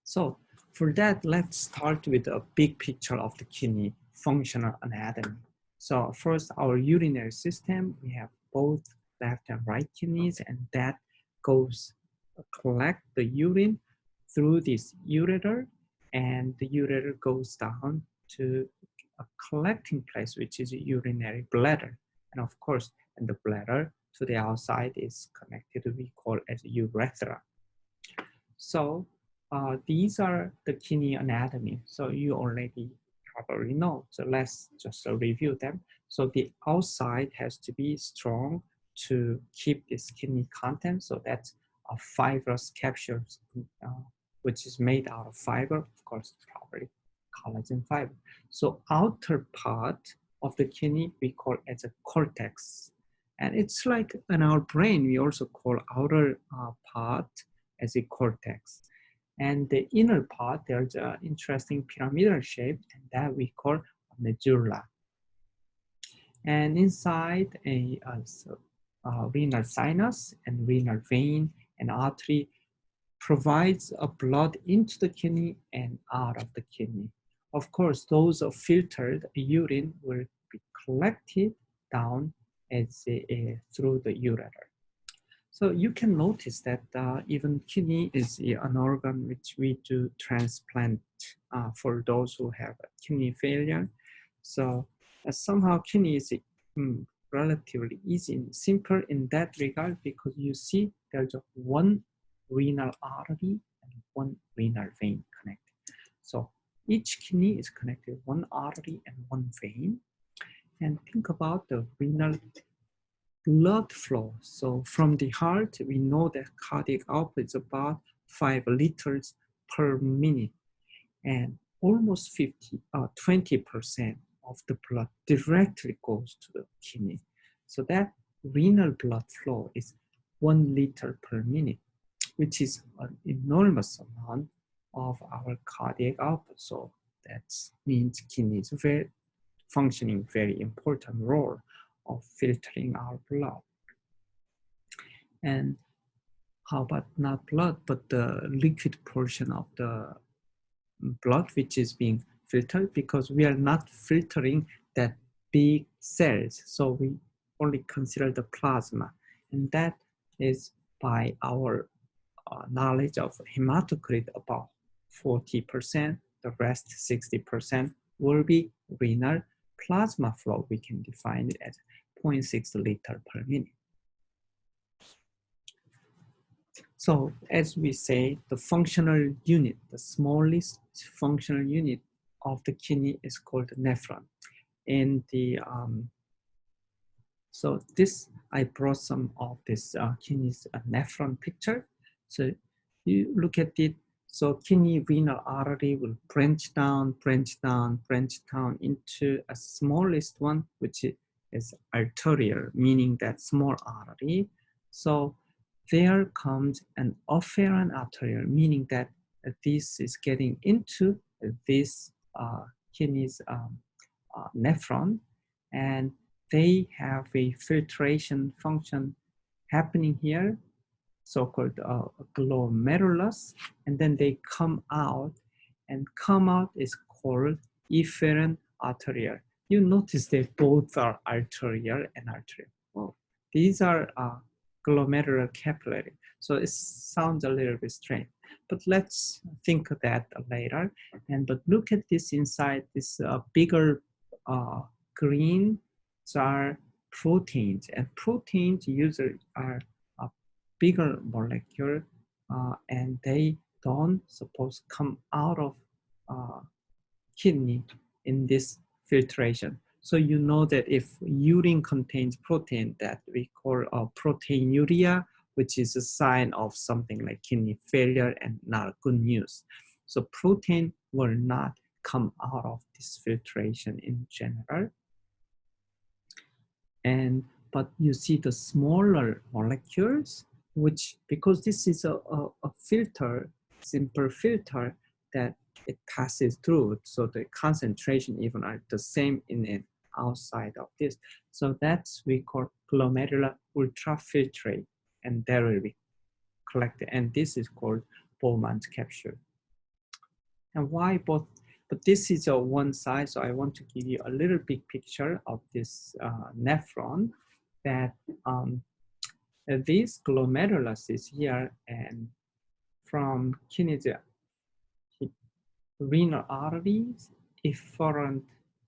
So for that, let's start with a big picture of the kidney functional anatomy. So first, our urinary system, we have both left and right kidneys, and that goes collect the urine through this ureter, and the ureter goes down to a collecting place, which is a urinary bladder. And of course, and the bladder to the outside is connected, we call as urethra. So these are the kidney anatomy. So you already probably know. So let's just review them. So the outside has to be strong to keep this kidney content. So that's a fibrous capsule, which is made out of fiber, of course, probably collagen fiber. So outer part of the kidney we call as a cortex. And it's like in our brain, we also call outer part as a cortex. And the inner part, there's an interesting pyramidal shape, and that we call a medulla. And inside a renal sinus and renal vein and artery provides a blood into the kidney and out of the kidney. Of course, those of filtered urine will be collected down as through the ureter. So you can notice that even kidney is an organ which we do transplant for those who have kidney failure. So somehow kidney is relatively easy and simple in that regard, because you see there's one renal artery and one renal vein connected. So each kidney is connected one artery and one vein. And think about the renal blood flow. So from the heart, we know that cardiac output is about 5 liters per minute, and almost 20% of the blood directly goes to the kidney. So that renal blood flow is 1 liter per minute, which is an enormous amount of our cardiac output. So that means kidney is functioning very important role of filtering our blood. And how about not blood, but the liquid portion of the blood which is being filtered, because we are not filtering that big cells. So we only consider the plasma, and that is by our knowledge of hematocrit about 40%, the rest 60% will be renal plasma flow. We can define it as 0.6 liter per minute. So as we say, the functional unit, the smallest functional unit of the kidney is called nephron. And the so this, I brought some of this kidney's nephron picture. So you look at it. So kidney renal artery will branch down into a smallest one, which is arterial, meaning that small artery. So there comes an afferent arterial, meaning that this is getting into this kidney's nephron, and they have a filtration function happening here, so-called glomerulus, and then they come out, and come out is called efferent arterial. You notice they both are arterial and arterial. Oh, these are glomerular capillary. So it sounds a little bit strange, but let's think of that later. But look at this inside, this bigger green are proteins, and proteins usually are a bigger molecule, and they don't suppose come out of kidney in this filtration. So you know that if urine contains protein, that we call proteinuria, which is a sign of something like kidney failure and not good news. So protein will not come out of this filtration in general. But you see the smaller molecules, which, because this is a filter, simple filter, that it passes through, so the concentration even are the same in and outside of this. So that's we call glomerular ultrafiltrate, and that will be collected, and this is called Bowman's capsule. And why both? But this is a one side, so I want to give you a little big picture of this nephron, that this glomerulus is here, and from kidney to renal arteries, efferent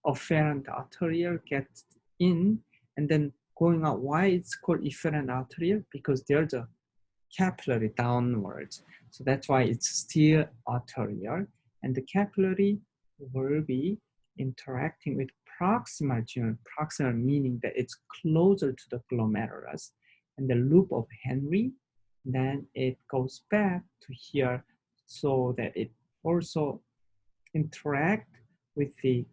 arterial gets in, and then going out. Why it's called efferent arterial? Because there's a capillary downwards. So that's why it's still arterial. And the capillary will be interacting with proximal joint, proximal meaning that it's closer to the glomerulus, and the loop of Henry, then it goes back to here so that it also interact with the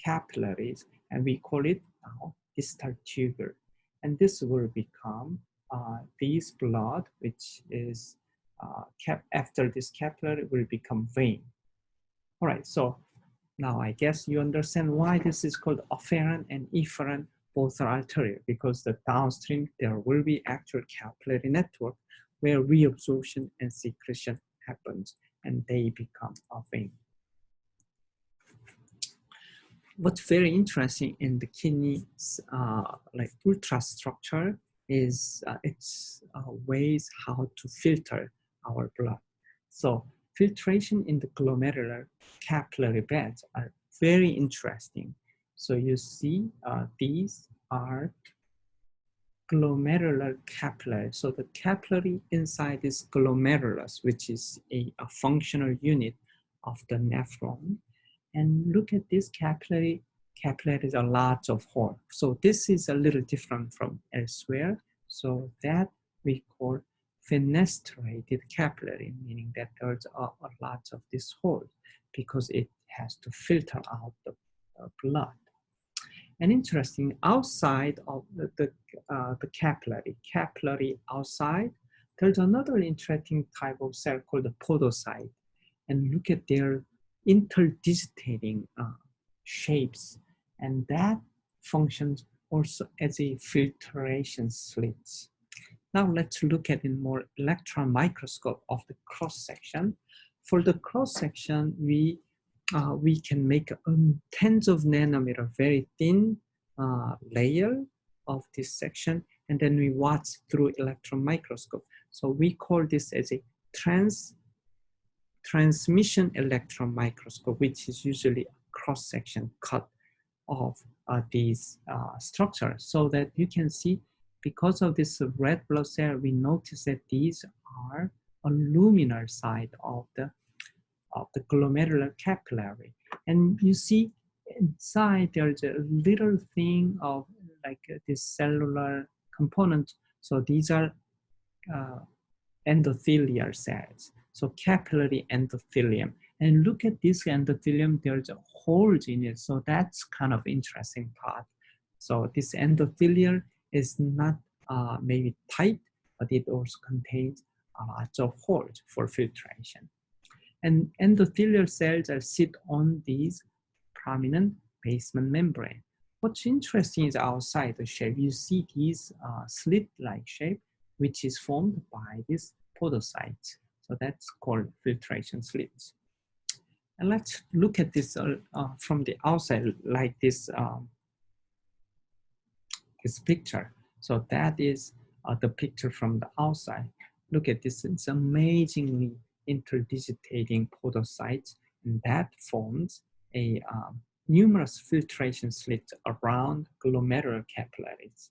capillaries, and we call it now distal tubule. And this will become this blood, which is after this capillary will become vein. All right, so now I guess you understand why this is called afferent and efferent, both are arterial, because the downstream there will be actual capillary network where reabsorption and secretion happens, and they become a vein. What's very interesting in the kidney's like ultrastructure is its ways how to filter our blood. So filtration in the glomerular capillary beds are very interesting. So you see these are glomerular capillary. So the capillary inside is glomerulus, which is a functional unit of the nephron. And look at this capillary. Capillaries are lots of holes. So this is a little different from elsewhere. So that we call fenestrated capillary, meaning that there's a lot of this hole because it has to filter out the blood. And interesting, outside of the capillary outside, there's another interesting type of cell called the podocyte. And look at their interdigitating shapes, and that functions also as a filtration slit. Now let's look at in more electron microscope of the cross section. For the cross section, we can make tens of nanometer, very thin layer of this section, and then we watch through electron microscope. So we call this as a transmission electron microscope, which is usually a cross-section cut of these structures, so that you can see, because of this red blood cell, we notice that these are a luminal side of the glomerular capillary. And you see inside there's a little thing of like this cellular component. So these are endothelial cells. So capillary endothelium. And look at this endothelium, there's a holes in it. So that's kind of interesting part. So this endothelium is not maybe tight, but it also contains lots of holes for filtration. And endothelial cells are sit on these prominent basement membrane. What's interesting is outside the shape, you see these slit-like shape, which is formed by this podocytes. So that's called filtration slits. And let's look at this from the outside, like this, this picture. So that is the picture from the outside. Look at this, it's amazingly interdigitating podocytes, and that forms a numerous filtration slits around glomerular capillaries.